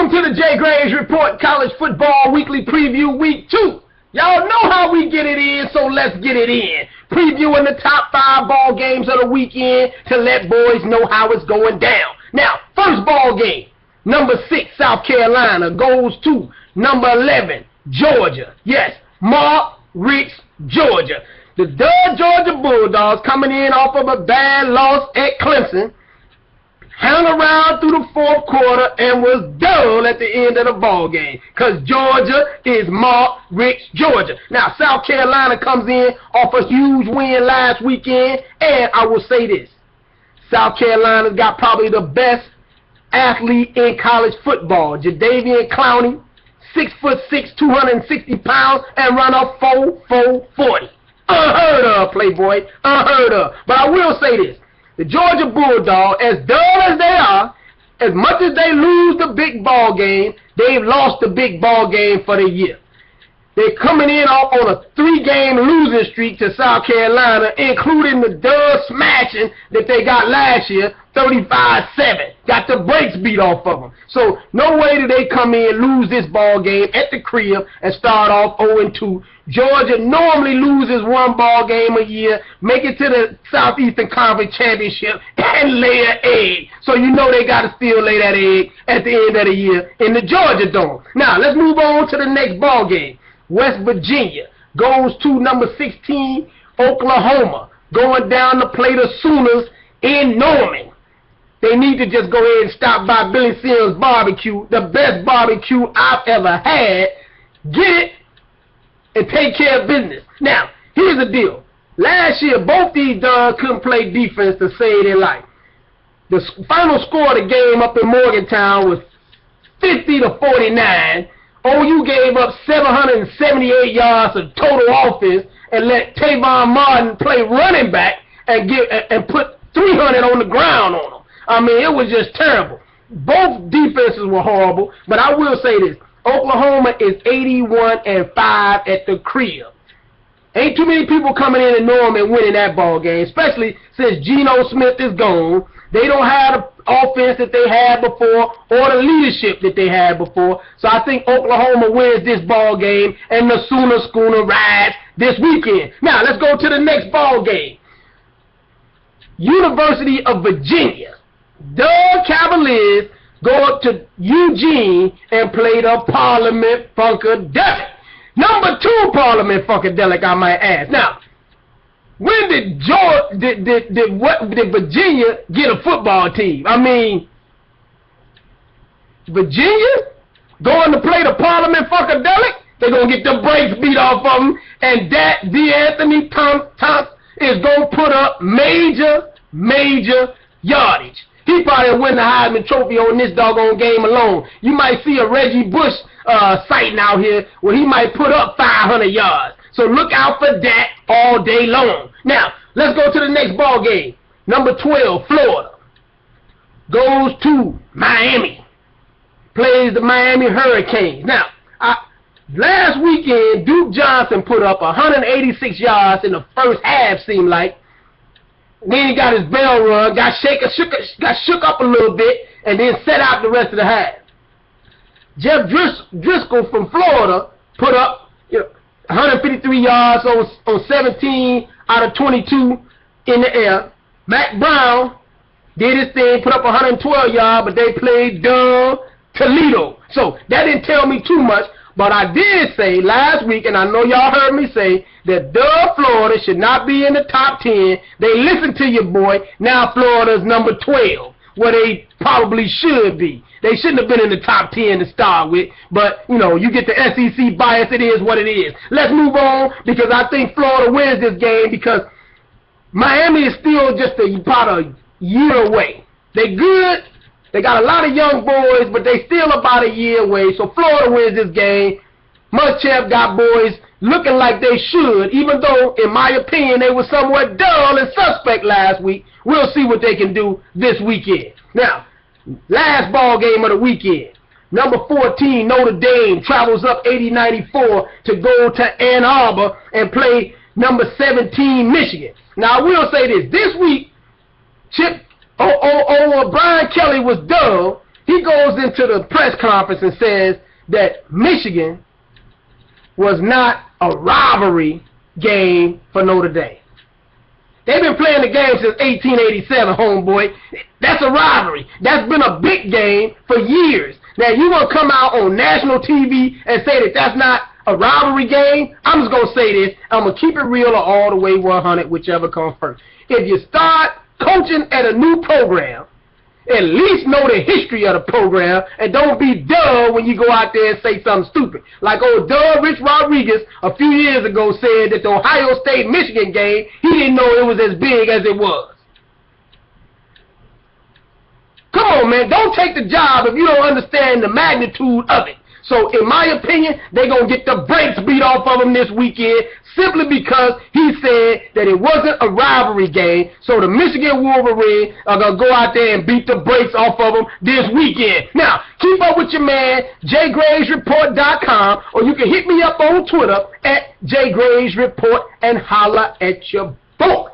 Welcome to the Jay Graves Report College Football Weekly Preview Week 2. Y'all know how we get it in, so let's get it in. Previewing the top 5 ball games of the weekend to let boys know how it's going down. Now, first ball game, number 6, South Carolina, goes to number 11, Georgia. Yes, Mark Rich, Georgia. The Georgia Bulldogs coming in off of a bad loss at Clemson, hung around through the fourth quarter and was dull at the end of the ball game because Georgia is Mark Rich, Georgia. Now, South Carolina comes in off a huge win last weekend, and I will say this. South Carolina's got probably the best athlete in college football. Jadeveon Clowney, 6'6", 260 pounds, and run a 4.40. Unheard of, Playboy. Unheard of. But I will say this. The Georgia Bulldogs, as dull as they are, as much as they lose the big ball game, they've lost the big ball game for the year. They're coming in on a 3-game losing streak to South Carolina, including the smashing that they got last year, 35-7. Got the brakes beat off of them. So no way do they come in, lose this ball game at the crib, and start off 0-2. Georgia normally loses 1 ball game a year, make it to the Southeastern Conference Championship, and lay an egg. So you know they got to still lay that egg at the end of the year in the Georgia Dome. Now, let's move on to the next ball game. West Virginia goes to number 16, Oklahoma, going down to play the Sooners in Norman. They need to just go ahead and stop by Billy Sims Barbecue, the best barbecue I've ever had. Get it and take care of business. Now, here's the deal. Last year, both these dogs couldn't play defense to save their life. The final score of the game up in Morgantown was 50-49. OU gave up 778 yards of total offense and let Tavon Martin play running back and put 300 on the ground on them. I mean, it was just terrible. Both defenses were horrible, but I will say this. Oklahoma is 81-5 at the crib. Ain't too many people coming in Norman winning that ball game, especially since Geno Smith is gone. They don't have the offense that they had before or the leadership that they had before. So I think Oklahoma wins this ball game and the Sooner Schooner rides this weekend. Now, let's go to the next ball game. University of Virginia. The Cavaliers go up to Eugene and play the Parliament Funkadelic. Number 2 Parliament Funkadelic, I might ask. Now, when did Virginia get a football team? I mean, Virginia going to play the Parliament Funkadelic? They're going to get the brakes beat off of them, and that D'Anthony Thompson is going to put up major yardage. He probably win the Heisman Trophy on this doggone game alone. You might see a Reggie Bush sighting out here where he might put up 500 yards. So look out for that all day long. Now, let's go to the next ball game. Number 12, Florida, goes to Miami, plays the Miami Hurricanes. Now, last weekend, Duke Johnson put up 186 yards in the first half, seemed like. Then he got his bell rung, got shook up a little bit, and then set out the rest of the half. Jeff Driscoll from Florida put up 153 yards on 17 out of 22 in the air. Mac Brown did his thing, put up 112 yards, but they played Toledo. So that didn't tell me too much, but I did say last week, and I know y'all heard me say, that Florida should not be in the top 10. They listened to your boy. Now Florida's number 12, where they probably should be. They shouldn't have been in the top 10 to start with, but, you get the SEC bias. It is what it is. Let's move on, because I think Florida wins this game because Miami is still just about a year away. They good. They got a lot of young boys, but they still about a year away. So Florida wins this game. Muschamp got boys looking like they should, even though, in my opinion, they were somewhat dull and suspect last week. We'll see what they can do this weekend. Now, last ball game of the weekend. Number 14, Notre Dame, travels up 80-94 to go to Ann Arbor and play number 17, Michigan. Now, I will say this. This week, Brian Kelly was dull. he goes into the press conference and says that Michigan was not a rivalry game for Notre Dame. They've been playing the game since 1887, homeboy. That's a rivalry. That's been a big game for years. Now, you going to come out on national TV and say that that's not a rivalry game? I'm just going to say this. I'm going to keep it real or all the way 100, whichever comes first. If you start coaching at a new program, at least know the history of the program, and don't be dumb when you go out there and say something stupid. Like old Rich Rodriguez a few years ago said that the Ohio State-Michigan game, he didn't know it was as big as it was. Come on, man. Don't take the job if you don't understand the magnitude of it. So, in my opinion, they're going to get the brakes beat off of them this weekend simply because he said that it wasn't a rivalry game. So, the Michigan Wolverines are going to go out there and beat the brakes off of them this weekend. Now, keep up with your man, JayGravesReport.com, or you can hit me up on Twitter at JayGravesReport and holla at your boy.